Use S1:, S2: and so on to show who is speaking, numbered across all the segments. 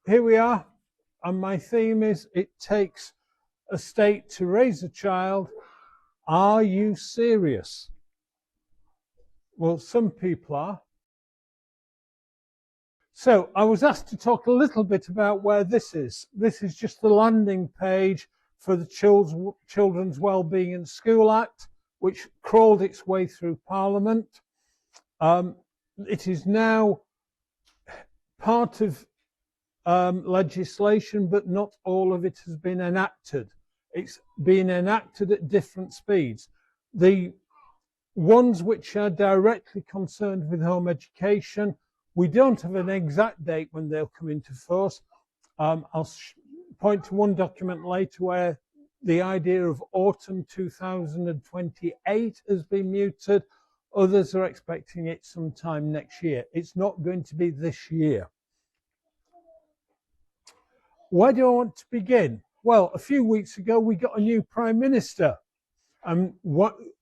S1: here we are, and my theme is it takes a state to raise a child. Are you serious? Well, some people are. So I was asked to talk a little bit about where this is. This is just the landing page for the Children's Wellbeing in School Act, which crawled its way through Parliament. It is now part of legislation, but not all of it has been enacted. It's been enacted at different speeds. The ones which are directly concerned with home education, we don't have an exact date when they'll come into force. I'll point to one document later where the idea of autumn 2028 has been mooted. Others are expecting it sometime next year. It's not going to be this year. Where do I want to begin? Well, a few weeks ago, we got a new Prime Minister.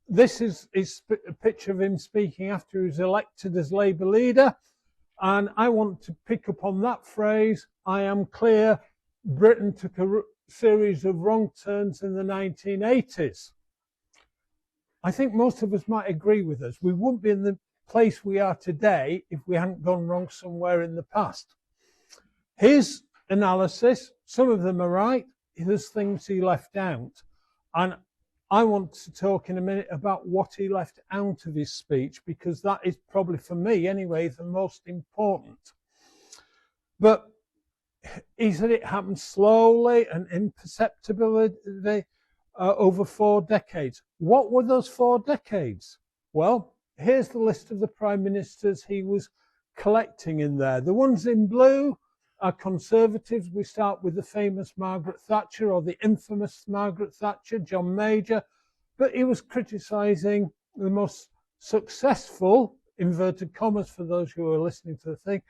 S1: This is a picture of him speaking after he was elected as Labour leader. And I want to pick up on that phrase. I am clear Britain took a series of wrong turns in the 1980s. I think most of us might agree with us. We wouldn't be in the place we are today if we hadn't gone wrong somewhere in the past. His analysis, some of them are right. There's things he left out. And I want to talk in a minute about what he left out of his speech, because that is probably, for me anyway, the most important. But he said it happened slowly and imperceptibly over 4 decades. What were those 4 decades? Well, here's the list of the prime ministers he was collecting in there. The ones in blue are Conservatives. We start with the famous Margaret Thatcher, or the infamous Margaret Thatcher, John Major. But he was criticising the most successful, inverted commas for those who are listening to the thing,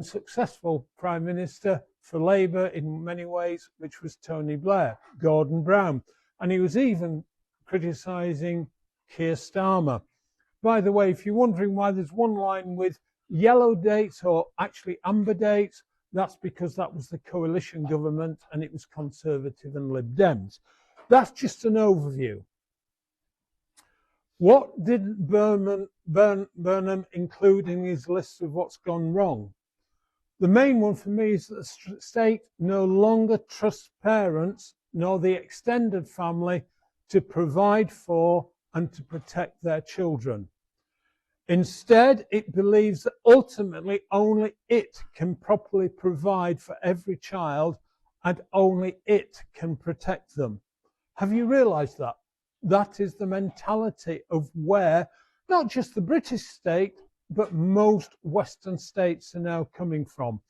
S1: successful Prime Minister for Labour in many ways, which was Tony Blair, Gordon Brown. And he was even criticising Keir Starmer. By the way, if you're wondering why there's one line with yellow dates, or actually amber dates, that's because that was the coalition government and it was Conservative and Lib Dems. That's just an overview. What did Burnham include in his list of what's gone wrong? The main one for me is that the state no longer trusts parents nor the extended family to provide for and to protect their children. Instead, it believes that ultimately only it can properly provide for every child and only it can protect them. Have you realised that? That is the mentality of where not just the British state, but most Western states are now coming from.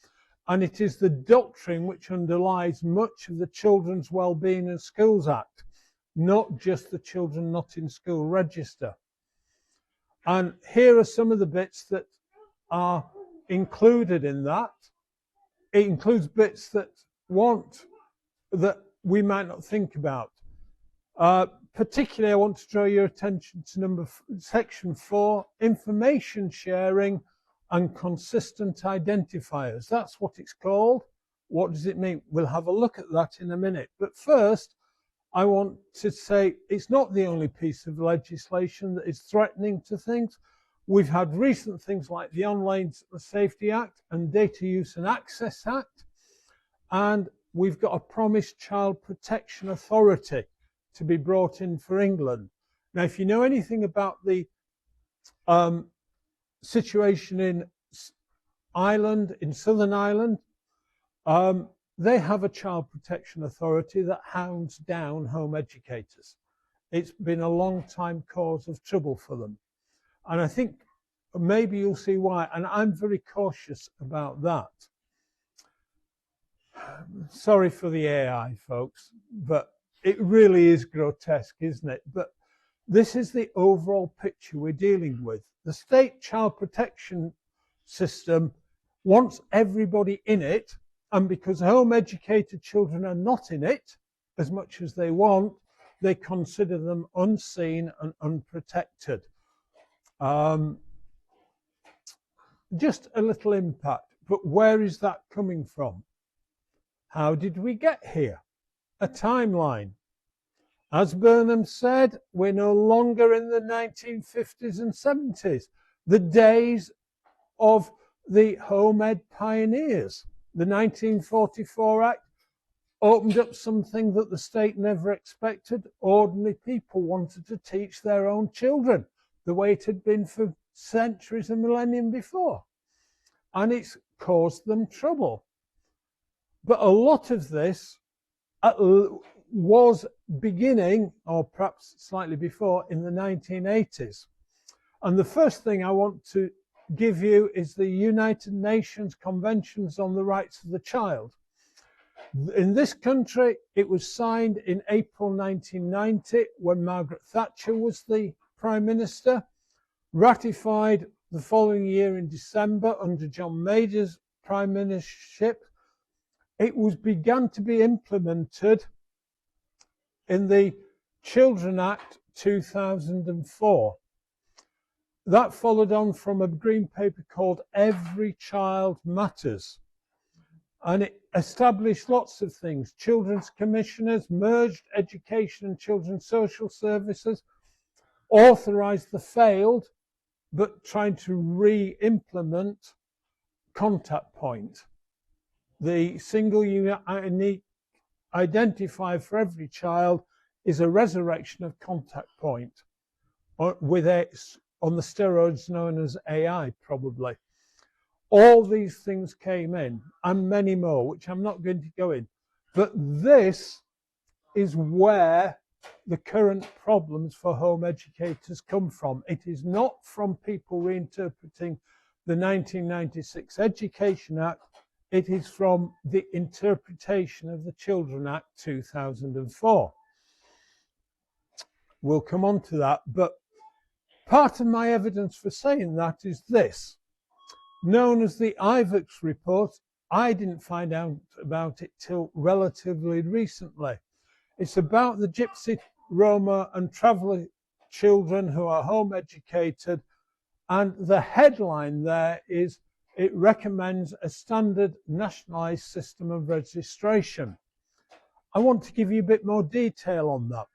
S1: And it is the doctrine which underlies much of the Children's Wellbeing in Schools Act, not just the Children Not in School Register. And here are some of the bits that are included in that. It includes bits that we might not think about. Particularly, I want to draw your attention to section 4, information sharing and consistent identifiers. That's what it's called. What does it mean? We'll have a look at that in a minute. But first, I want to say it's not the only piece of legislation that is threatening to things. We've had recent things like the Online Safety Act and Data Use and Access Act. And we've got a promised Child Protection Authority to be brought in for England. Now, if you know anything about the situation in Ireland, in Southern Ireland, they have a Child Protection Authority that hounds down home educators. It's been a long time cause of trouble for them. And I think maybe you'll see why. And I'm very cautious about that. Sorry for the AI, folks, but it really is grotesque, isn't it? But this is the overall picture we're dealing with. The state child protection system wants everybody in it, and because home-educated children are not in it as much as they want, they consider them unseen and unprotected. Just a little impact, but where is that coming from? How did we get here? A timeline. As Burnham said, we're no longer in the 1950s and 70s, the days of the home ed pioneers. The 1944 Act opened up something that the state never expected. Ordinary people wanted to teach their own children the way it had been for centuries and millennium before. And it's caused them trouble. But a lot of this was beginning, or perhaps slightly before, in the 1980s. And the first thing I want to give you is the United Nations Conventions on the Rights of the Child. In this country, it was signed in April 1990 when Margaret Thatcher was the Prime Minister, ratified the following year in December under John Major's Prime Ministership. It was begun to be implemented in the Children Act 2004. That followed on from a green paper called Every Child Matters. And it established lots of things. Children's commissioners, merged education and children's social services, authorised the failed, but trying to re-implement contact point. The single unique identifier for every child is a resurrection of contact point, with on the steroids known as AI, probably. All these things came in, and many more, which I'm not going to go in. But this is where the current problems for home educators come from. It is not from people reinterpreting the 1996 Education Act. It is from the interpretation of the Children Act 2004. We'll come on to that, but part of my evidence for saying that is this. Known as the IVEX report, I didn't find out about it till relatively recently. It's about the Gypsy, Roma and traveller children who are home educated, and the headline there is it recommends a standard nationalised system of registration. I want to give you a bit more detail on that.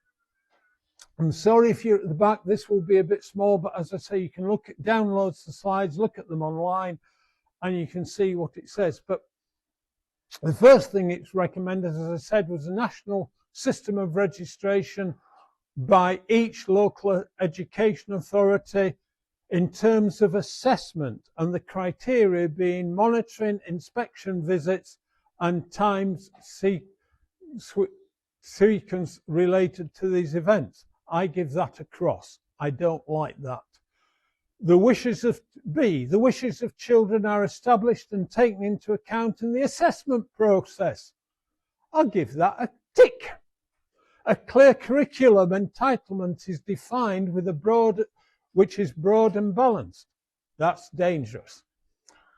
S1: I'm sorry if you're at the back, this will be a bit small, but as I say, you can download the slides, look at them online, and you can see what it says. But the first thing it's recommended, as I said, was a national system of registration by each local education authority in terms of assessment, and the criteria being monitoring, inspection visits, and times sequence related to these events. I give that a cross. I don't like that. The wishes of children are established and taken into account in the assessment process. I'll give that a tick. A clear curriculum entitlement is defined with which is broad and balanced. That's dangerous.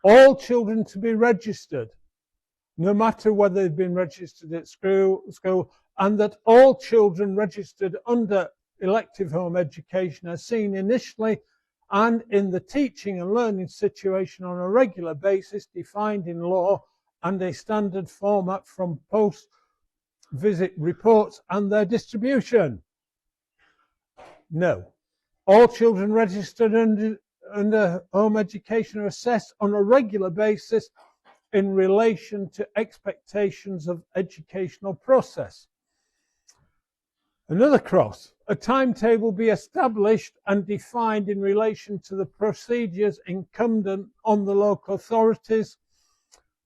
S1: All children to be registered, no matter whether they've been registered at school, and that all children registered under elective home education are seen initially and in the teaching and learning situation on a regular basis defined in law and a standard format from post-visit reports and their distribution. No. All children registered under home education are assessed on a regular basis in relation to expectations of educational process. Another cross. A timetable be established and defined in relation to the procedures incumbent on the local authorities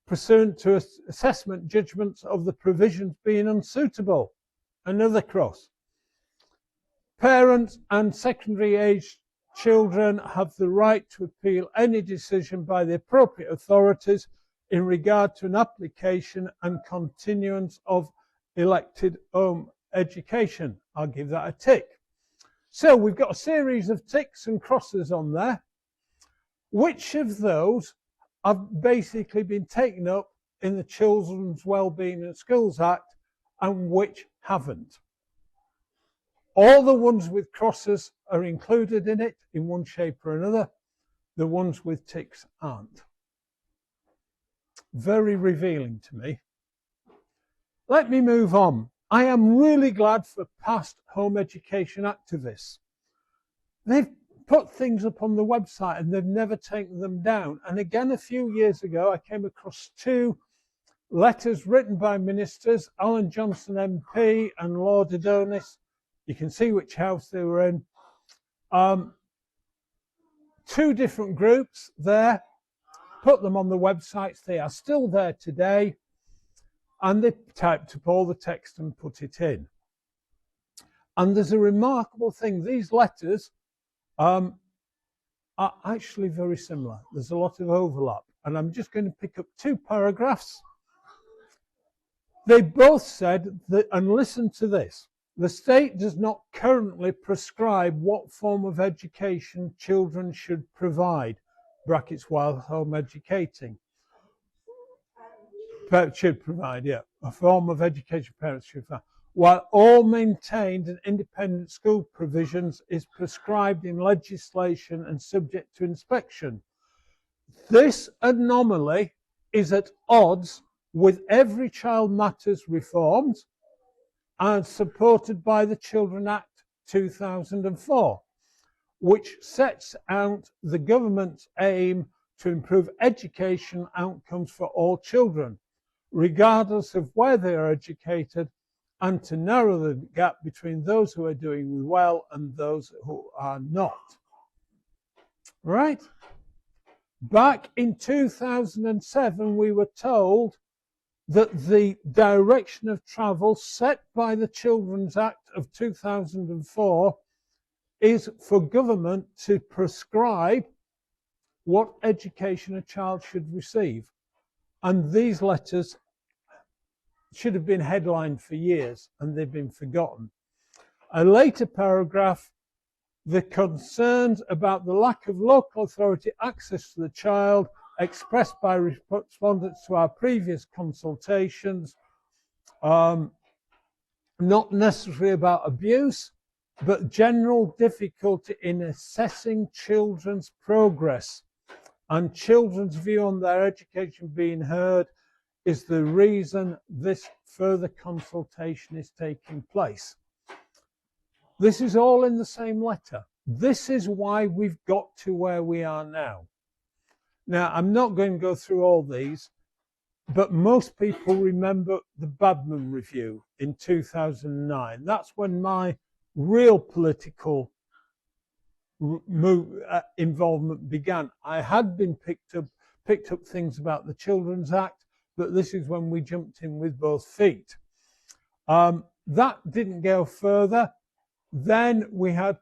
S1: pursuant to assessment judgments of the provisions being unsuitable. Another cross. Parents and secondary age children have the right to appeal any decision by the appropriate authorities in regard to an application and continuance of elected home education. I'll give that a tick. So we've got a series of ticks and crosses on there. Which of those have basically been taken up in the Children's Wellbeing and Schools Act and which haven't? All the ones with crosses are included in it in one shape or another. The ones with ticks aren't. Very revealing to me. Let me move on. I am really glad for past home education activists. They've put things up on the website and they've never taken them down. And again, a few years ago, I came across two letters written by ministers, Alan Johnson MP and Lord Adonis. You can see which house they were in. Two different groups there, put them on the websites. They are still there today. And they typed up all the text and put it in. And there's a remarkable thing. These letters are actually very similar. There's a lot of overlap. And I'm just going to pick up two paragraphs. They both said that, and listen to this, the state does not currently prescribe what form of education children should provide, brackets while home educating. Should provide, yeah, a form of education parents should provide. While all maintained and independent school provisions is prescribed in legislation and subject to inspection. This anomaly is at odds with Every Child Matters reforms and supported by the Children Act 2004, which sets out the government's aim to improve education outcomes for all children, regardless of where they are educated, and to narrow the gap between those who are doing well and those who are not. Right? Back in 2007, we were told that the direction of travel set by the Children's Act of 2004 is for government to prescribe what education a child should receive. And these letters should have been headlined for years, and they've been forgotten. A later paragraph, the concerns about the lack of local authority access to the child expressed by respondents to our previous consultations, not necessarily about abuse, but general difficulty in assessing children's progress and children's view on their education being heard is the reason this further consultation is taking place. This is all in the same letter. This is why we've got to where we are now. Now, I'm not going to go through all these, but most people remember the Badman Review in 2009. That's when my real political involvement began. I had been picked up things about the Children's Act, but this is when we jumped in with both feet. That didn't go further. Then we had,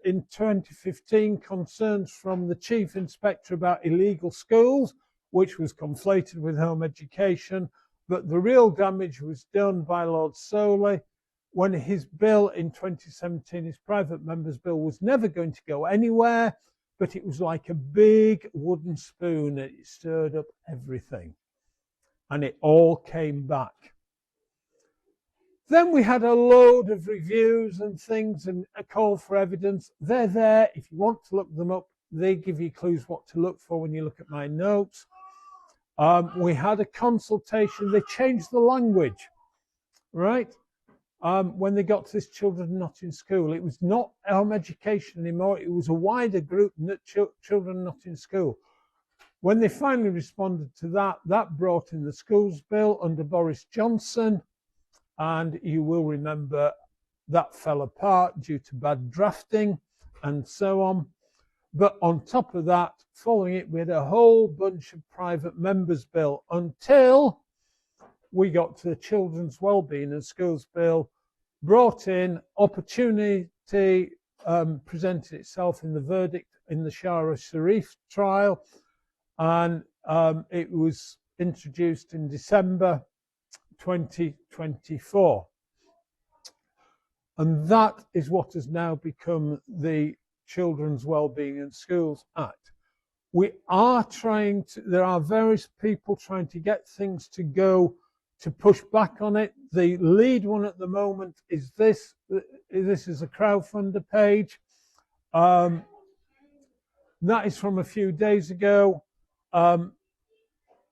S1: in 2015, concerns from the Chief Inspector about illegal schools, which was conflated with home education. But the real damage was done by Lord Soley when his bill in 2017, his private member's bill, was never going to go anywhere, but it was like a big wooden spoon. It stirred up everything. And it all came back. Then we had a load of reviews and things and a call for evidence. They're there. If you want to look them up, they give you clues what to look for when you look at my notes. We had a consultation. They changed the language, right? When they got to this children not in school, it was not home education anymore. It was a wider group, children not in school. When they finally responded to that, that brought in the schools bill under Boris Johnson. And you will remember that fell apart due to bad drafting and so on. But on top of that, following it, we had a whole bunch of private members' bill until we got to the Children's Wellbeing and Schools Bill, brought in opportunity, presented itself in the verdict in the Shara Sharif trial, and it was introduced in December 2024. And that is what has now become the Children's Wellbeing and Schools Act. We are trying to, there are various people trying to get things to go to push back on it. The lead one at the moment is this. This is a crowdfunder page. That is from a few days ago.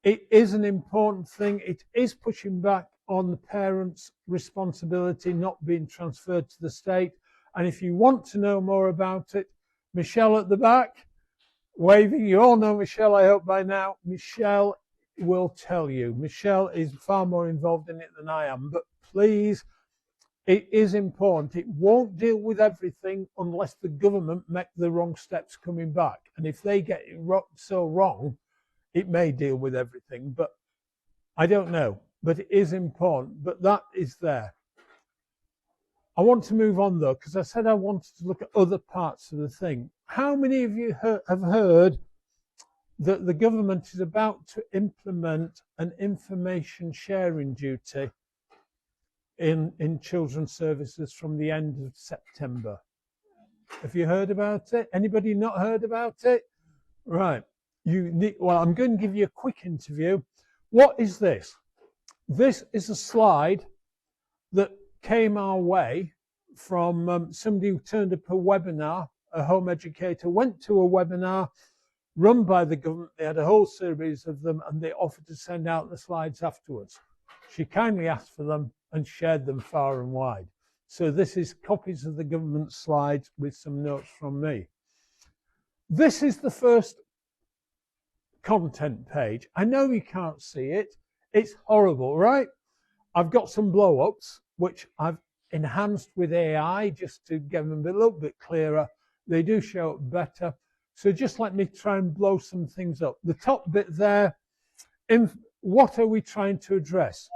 S1: It is an important thing. It is pushing back on the parents' responsibility not being transferred to the state. And if you want to know more about it, Michelle at the back, waving, you all know Michelle, I hope by now. Michelle will tell you. Michelle is far more involved in it than I am, but please, it is important. It won't deal with everything unless the government make the wrong steps coming back. And if they get it so wrong, it may deal with everything, but I don't know. But it is important, but that is there. I want to move on though, because I said I wanted to look at other parts of the thing. How many of you have heard that the government is about to implement an information sharing duty in children's services from the end of September? Have you heard about it? Anybody not heard about it? Right. Well, I'm going to give you a quick interview. What is this? This is a slide that came our way from somebody who turned up a webinar. A home educator went to a webinar run by the government. They had a whole series of them and they offered to send out the slides afterwards. She kindly asked for them and shared them far and wide. So this is copies of the government slides with some notes from me. This is the first content page. I know you can't see it. It's horrible, right? I've got some blow-ups, which I've enhanced with AI just to get them a little bit clearer. They do show up better. So just let me try and blow some things up. The top bit there, what are we trying to address?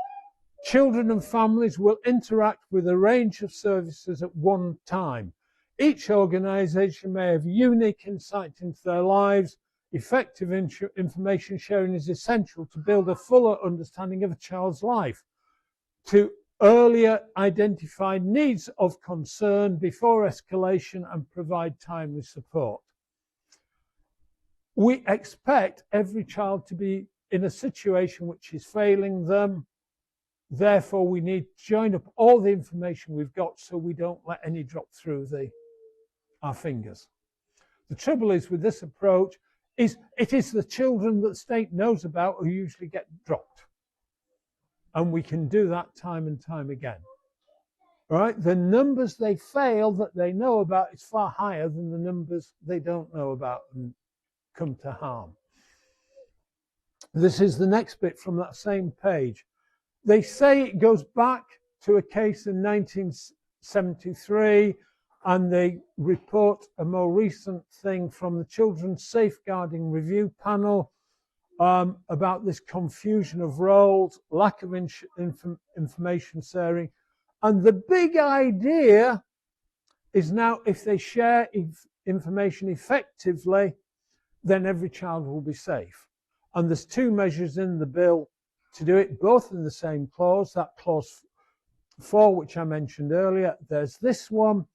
S1: Children and families will interact with a range of services at one time. Each organisation may have unique insight into their lives. Effective information sharing is essential to build a fuller understanding of a child's life, to earlier identify needs of concern before escalation and provide timely support. We expect every child to be in a situation which is failing them. Therefore, we need to join up all the information we've got so we don't let any drop through our fingers. The trouble is with this approach is it is the children that the state knows about who usually get dropped. And we can do that time and time again. Right? The numbers they fail that they know about is far higher than the numbers they don't know about and come to harm. This is the next bit from that same page. They say it goes back to a case in 1973, and they report a more recent thing from the Children's Safeguarding Review Panel about this confusion of roles, lack of information sharing. And the big idea is now if they share information effectively, then every child will be safe. And there's two measures in the bill to do it, both in the same clause, that clause 4, which I mentioned earlier. There's this one,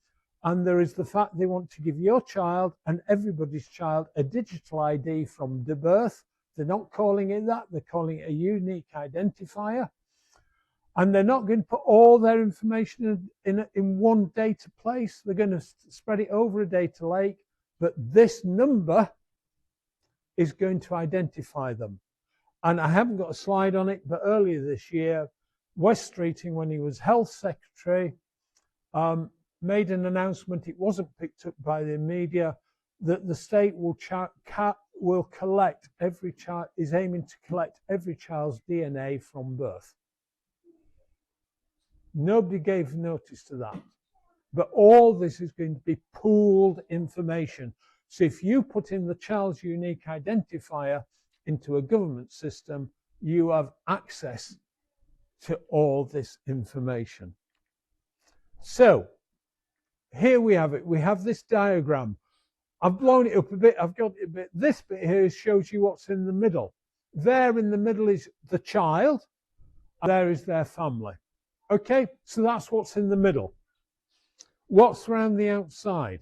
S1: and there is the fact they want to give your child and everybody's child a digital ID from birth. They're not calling it that, they're calling it a unique identifier. And they're not going to put all their information in one data place. They're going to spread it over a data lake, but this number is going to identify them. And I haven't got a slide on it, but earlier this year, Wes Streeting, when he was health secretary, made an announcement, it wasn't picked up by the media, that the state will collect every child, is aiming to collect every child's DNA from birth. Nobody gave notice to that. But all this is going to be pooled information. So if you put in the child's unique identifier into a government system, you have access to all this information. So here we have it. We have this diagram. I've blown it up a bit. I've got it a bit. This bit here shows you what's in the middle. There in the middle is the child, and there is their family. Okay, so that's what's in the middle. What's around the outside?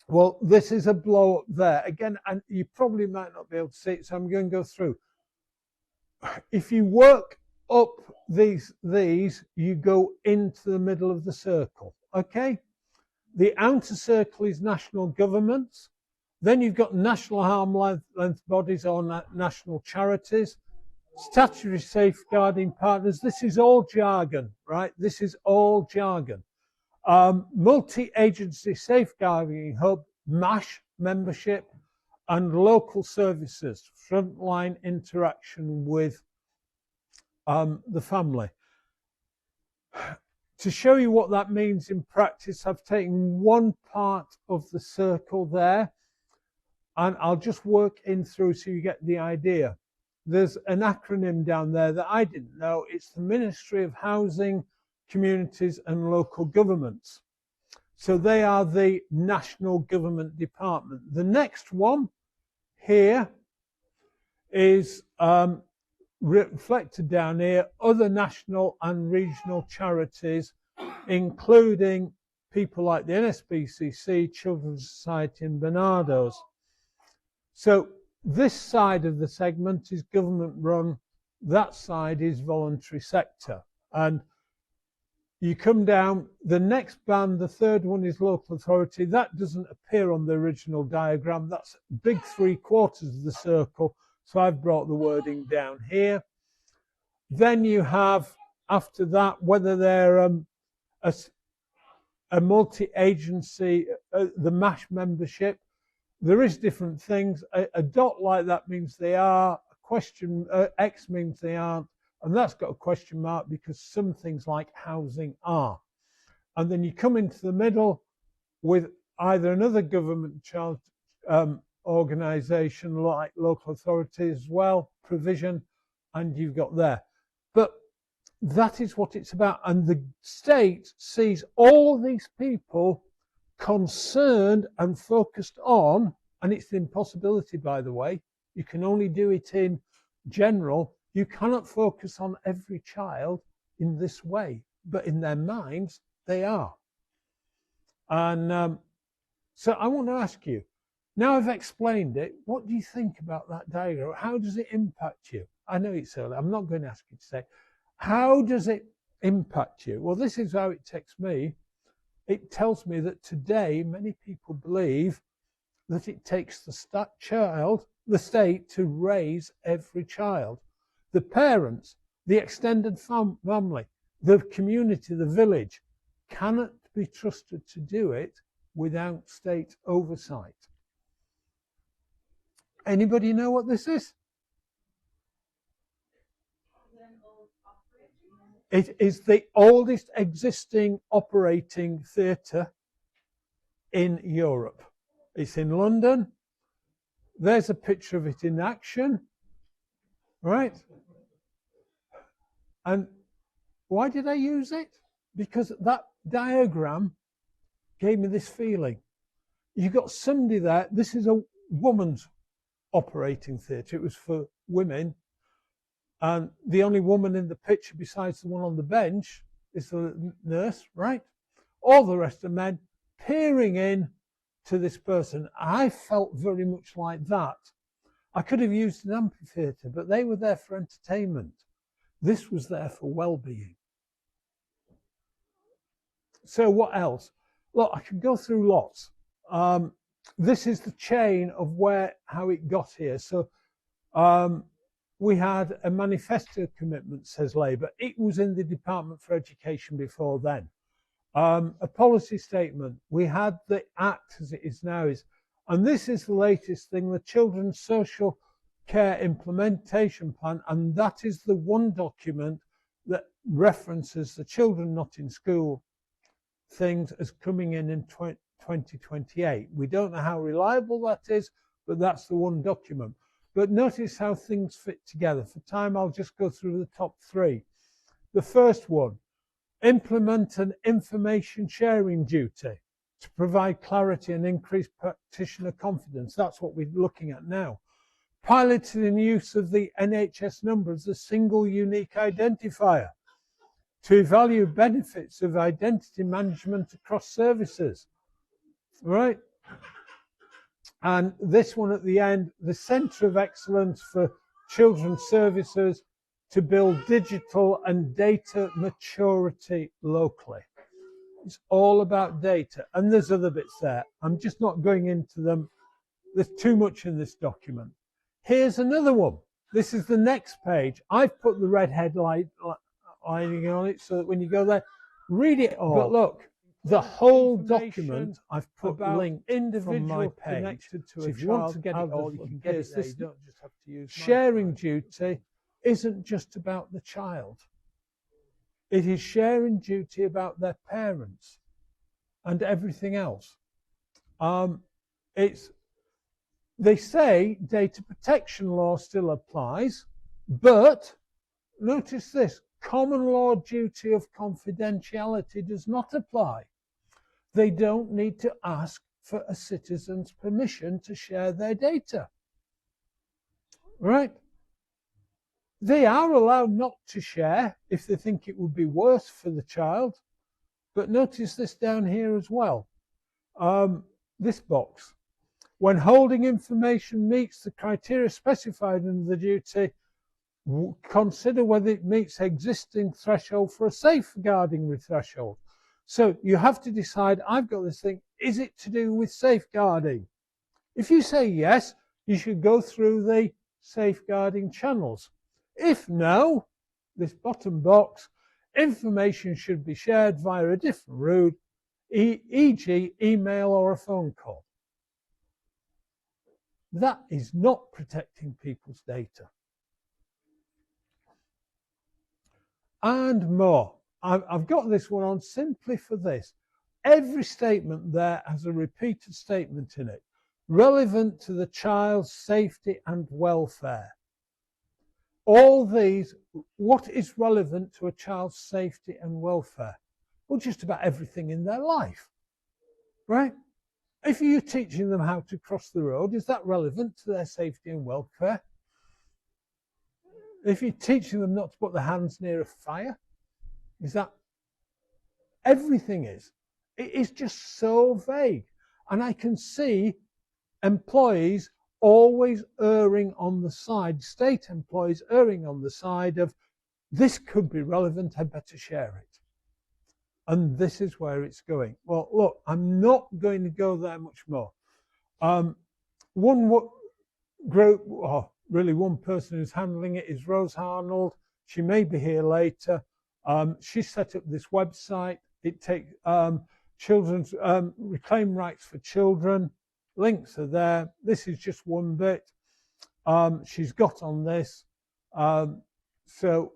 S1: Well, this is a blow up there. Again, and you probably might not be able to see it, so I'm going to go through. If you work up these, you go into the middle of the circle. Okay? The outer circle is national governments. Then you've got national arm's length bodies or national charities. Statutory safeguarding partners, this is all jargon, right? This is all jargon. Multi-agency safeguarding hub, MASH membership, and local services, frontline interaction with the family. To show you what that means in practice, I've taken one part of the circle there, and I'll just work in through so you get the idea. There's an acronym down there that I didn't know. It's the Ministry of Housing, Communities and Local Governments. So they are the national government department. The next one here is reflected down here, other national and regional charities, including people like the NSBCC, Children's Society and Barnardo's. So this side of the segment is government run, that side is voluntary sector. And you come down, the next band, the third one is local authority. That doesn't appear on the original diagram. That's big 3/4 of the circle. So I've brought the wording down here. Then you have, after that, whether they're a multi-agency, the MASH membership. There is different things. A dot like that means they are. A question, X means they aren't. And that's got a question mark because some things like housing are. And then you come into the middle with either another government child organisation like local authority as well, provision, and you've got there. But that is what it's about. And the state sees all these people concerned and focused on, and it's an impossibility, by the way. You can only do it in general. You cannot focus on every child in this way, but in their minds, they are. And so I want to ask you, now I've explained it, what do you think about that diagram? How does it impact you? I know it's early. I'm not going to ask you to say, how does it impact you? Well, this is how it takes me. It tells me that today, many people believe that it takes the state to raise every child. The parents, the extended family, the community, the village cannot be trusted to do it without state oversight. Anybody know what this is? It is the oldest existing operating theatre in Europe. It's in London. There's a picture of it in action, right? And why did I use it? Because that diagram gave me this feeling. You've got somebody there. This is a woman's operating theatre. It was for women. And the only woman in the picture besides the one on the bench is the nurse, right? All the rest are men peering in to this person. I felt very much like that. I could have used an amphitheatre, but they were there for entertainment. This was there for well-being. So what else? Look, I could go through lots. This is the chain of how it got here. So we had a manifesto commitment, says Labour. It was in the Department for Education before then. A policy statement. We had the Act as it is now. And this is the latest thing, the Children's Social Care Implementation Plan. And that is the one document that references the children not in school things as coming in 2028. We don't know how reliable that is, but that's the one document. But notice how things fit together. For time, I'll just go through the top three. The first one, implement an information sharing duty to provide clarity and increase practitioner confidence. That's what we're looking at now. Piloting the use of the NHS number as a single unique identifier to evaluate benefits of identity management across services. Right? And this one at the end, the Centre of Excellence for Children's Services to build digital and data maturity locally. It's all about data. And there's other bits there. I'm just not going into them. There's too much in this document. Here's another one. This is the next page. I've put the red headlining on it so that when you go there, read it all. But look, the whole document I've put linked from my page. Connected to so if you want to get it all, you can get it there. You don't just have to use sharing duty isn't just about the child. It is sharing duty about their parents and everything else. They say data protection law still applies, but notice this, common law duty of confidentiality does not apply. They don't need to ask for a citizen's permission to share their data. Right? They are allowed not to share if they think it would be worse for the child. But notice this down here as well. This box. When holding information meets the criteria specified in the duty, consider whether it meets existing threshold for a safeguarding threshold. So you have to decide, I've got this thing, is it to do with safeguarding? If you say yes, you should go through the safeguarding channels. If no, this bottom box, information should be shared via a different route, e.g. email or a phone call. That is not protecting people's data. And more. I've got this one on simply for this. Every statement there has a repeated statement in it, relevant to the child's safety and welfare. All these, what is relevant to a child's safety and welfare? Well, just about everything in their life, right? If you're teaching them how to cross the road, is that relevant to their safety and welfare? If you're teaching them not to put their hands near a fire, is that? Everything is. It is just so vague. And I can see employees always erring on the side, state employees erring on the side of, this could be relevant, I better share it. And this is where it's going. Well, look, I'm not going to go there much more. One group, really one person who's handling it is Rose Arnold. She may be here later. She set up this website. It takes children's reclaim rights for children. Links are there. This is just one bit. She's got on this. So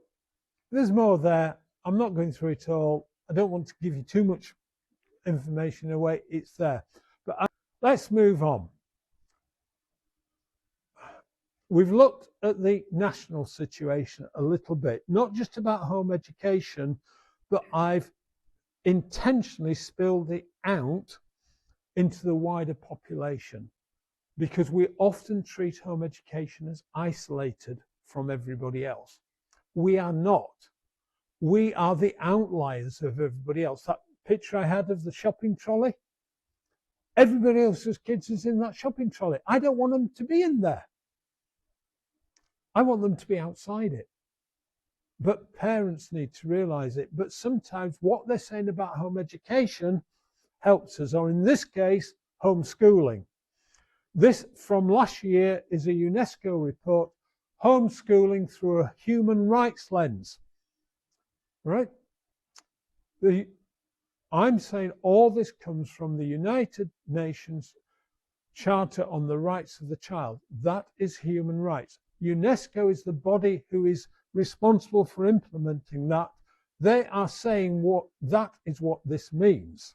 S1: there's more there. I'm not going through it all. I don't want to give you too much information away. It's there. But let's move on. We've looked at the national situation a little bit, not just about home education, but I've intentionally spilled it out into the wider population because we often treat home education as isolated from everybody else. We are not. We are the outliers of everybody else. That picture I had of the shopping trolley, everybody else's kids is in that shopping trolley. I don't want them to be in there. I want them to be outside it. But parents need to realise it. But sometimes what they're saying about home education helps us, or in this case, homeschooling. This from last year is a UNESCO report, homeschooling through a human rights lens. Right? I'm saying all this comes from the United Nations Charter on the Rights of the Child. That is human rights. UNESCO is the body who is responsible for implementing that. They are saying that is what this means.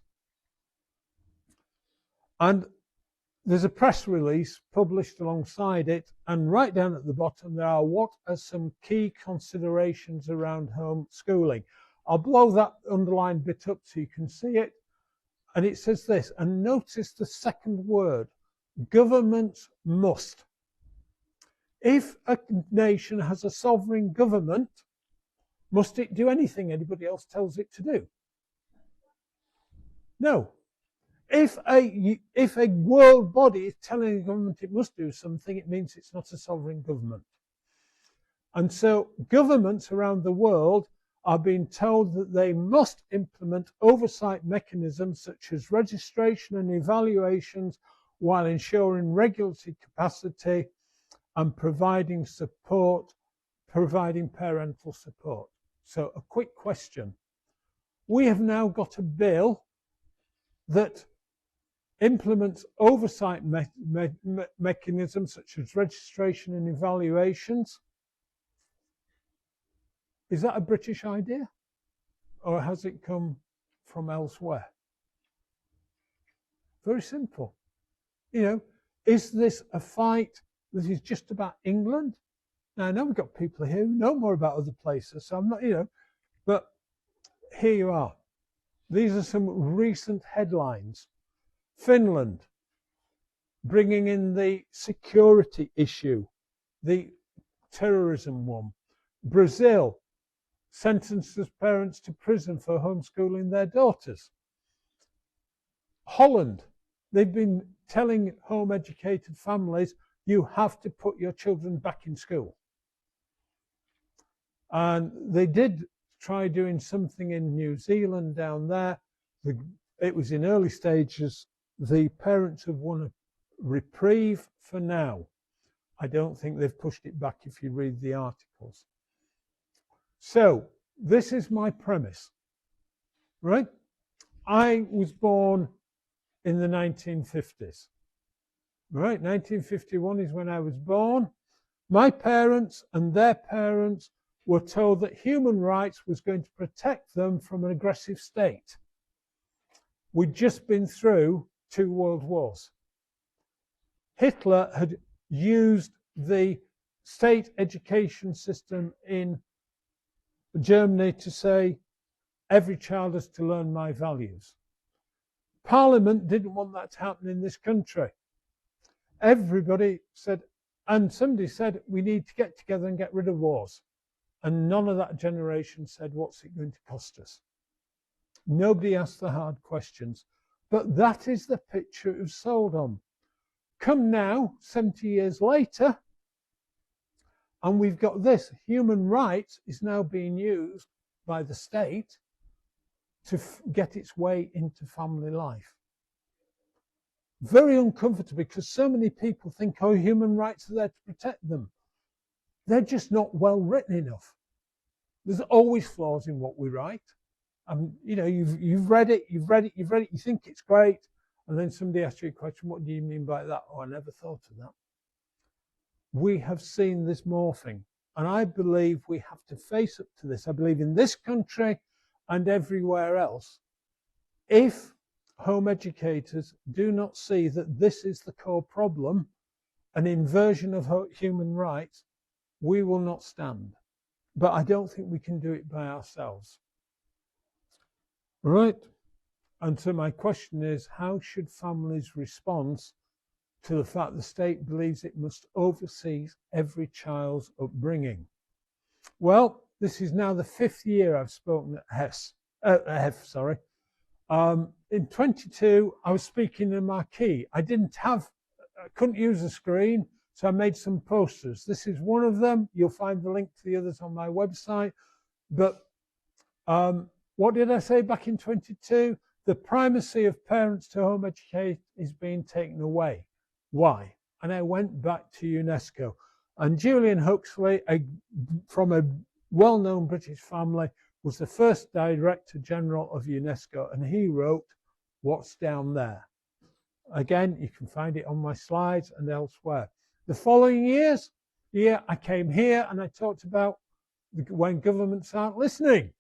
S1: And there's a press release published alongside it, and right down at the bottom there are what are some key considerations around homeschooling. I'll blow that underlined bit up so you can see it. And it says this, and notice the second word, governments must. If a nation has a sovereign government, must it do anything anybody else tells it to do? No. If a world body is telling a government it must do something, it means it's not a sovereign government. And so governments around the world are being told that they must implement oversight mechanisms such as registration and evaluations while ensuring regulatory capacity and providing support, providing parental support. So a quick question. We have now got a bill that implements oversight mechanisms such as registration and evaluations. Is that a British idea, or has it come from elsewhere? Very simple. You know, is this a fight that is just about England? Now, I know we've got people here who know more about other places, so I'm not, but here you are. These are some recent headlines. Finland, bringing in the security issue, the terrorism one. Brazil, sentences parents to prison for homeschooling their daughters. Holland, they've been telling home-educated families, you have to put your children back in school. And they did try doing something in New Zealand down there. It was in early stages. The parents have won a reprieve for now. I don't think they've pushed it back if you read the articles. So this is my premise, right? I was born in the 1950s, right? 1951 is when I was born. My parents and their parents were told that human rights was going to protect them from an aggressive state. We'd just been through 2 world wars. Hitler had used the state education system in Germany to say, every child has to learn my values. Parliament didn't want that to happen in this country. Everybody said, and somebody said, we need to get together and get rid of wars. And none of that generation said, what's it going to cost us? Nobody asked the hard questions. But that is the picture it was sold on. Come now, 70 years later, and we've got this. Human rights is now being used by the state to get its way into family life. Very uncomfortable, because so many people think, oh, human rights are there to protect them. They're just not well written enough. There's always flaws in what we write. You've read it, you think it's great, and then somebody asks you a question, what do you mean by that? Oh, I never thought of that. We have seen this morphing, and I believe we have to face up to this. I believe in this country and everywhere else, if home educators do not see that this is the core problem, an inversion of human rights, we will not stand. But I don't think we can do it by ourselves. Right? And so my question is, how should families respond to the fact the state believes it must oversee every child's upbringing? Well, this is now the 5th year I've spoken at HEF. In 22, I was speaking in a marquee. I couldn't use a screen, so I made some posters. This is one of them. You'll find the link to the others on my website. But what did I say back in 22? The primacy of parents to home educate is being taken away. Why? And I went back to UNESCO. And Julian Huxley, from a well-known British family, was the first Director General of UNESCO, and he wrote what's down there. Again, you can find it on my slides and elsewhere. The following year, I came here and I talked about when governments aren't listening.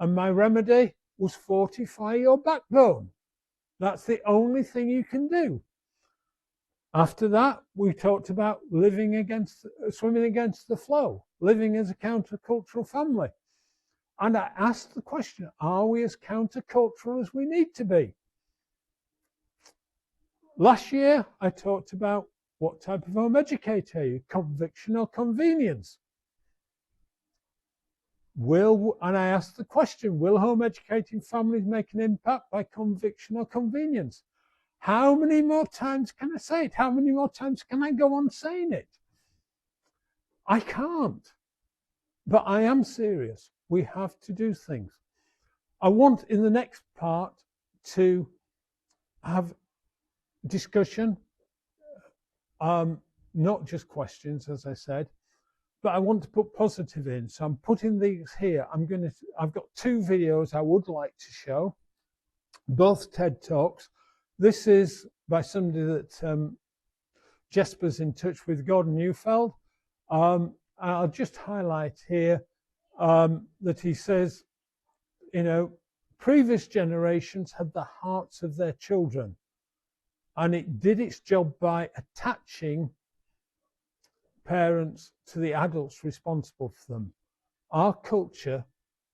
S1: And my remedy was fortify your backbone. That's the only thing you can do. After that, we talked about swimming against the flow, living as a countercultural family. And I asked the question, are we as countercultural as we need to be? Last year, I talked about what type of home educator are you, conviction or convenience? And I asked the question, will home educating families make an impact by conviction or convenience? How many more times can I say it? How many more times can I go on saying it? I can't. But I am serious. We have to do things. I want in the next part to have discussion not just questions, as I said, but I want to put positive in. So I'm putting these here. I've got 2 videos I would like to show, both TED Talks. This is by somebody that Jesper's in touch with, Gordon Neufeld. I'll just highlight here that he says, previous generations had the hearts of their children, and it did its job by attaching parents to the adults responsible for them. Our culture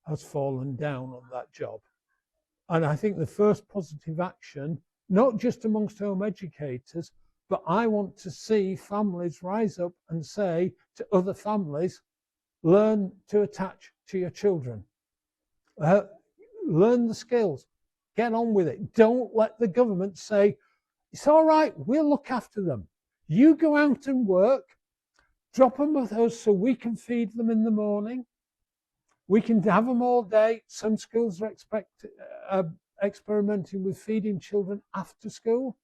S1: has fallen down on that job. And I think the first positive action, not just amongst home educators, but I want to see families rise up and say to other families, learn to attach to your children. Learn the skills. Get on with it. Don't let the government say, it's all right, we'll look after them. You go out and work, drop them with us so we can feed them in the morning. We can have them all day. Some schools are experimenting with feeding children after school.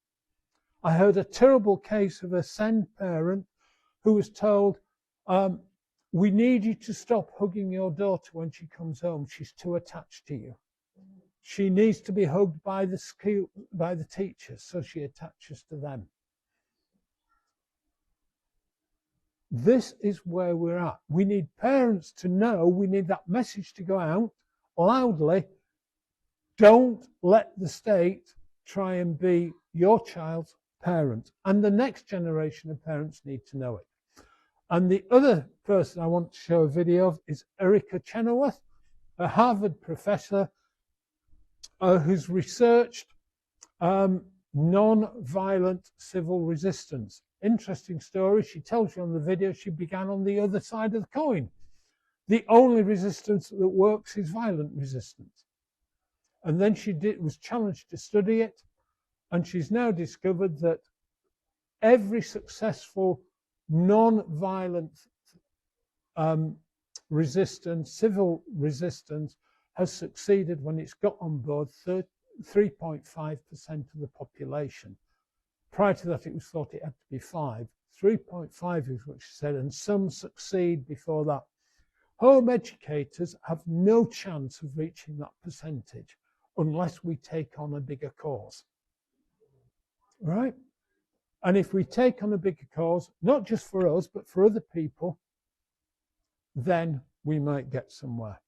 S1: I heard a terrible case of a SEND parent who was told, we need you to stop hugging your daughter when she comes home. She's too attached to you. She needs to be hugged by the school, by the teachers, so she attaches to them. This is where we're at. We need parents to know, we need that message to go out loudly. Don't let the state try and be your child's parent. And the next generation of parents need to know it. And the other person I want to show a video of is Erica Chenoweth, a Harvard professor who's researched non-violent civil resistance. Interesting story. She tells you on the video she began on the other side of the coin. The only resistance that works is violent resistance. And then she was challenged to study it, and she's now discovered that every successful non-violent resistance, civil resistance, has succeeded when it's got on board 3.5% of the population. Prior to that, it was thought it had to be 5. 3.5 is what she said, and some succeed before that. Home educators have no chance of reaching that percentage unless we take on a bigger cause. Right? And if we take on a bigger cause, not just for us, but for other people, then we might get somewhere.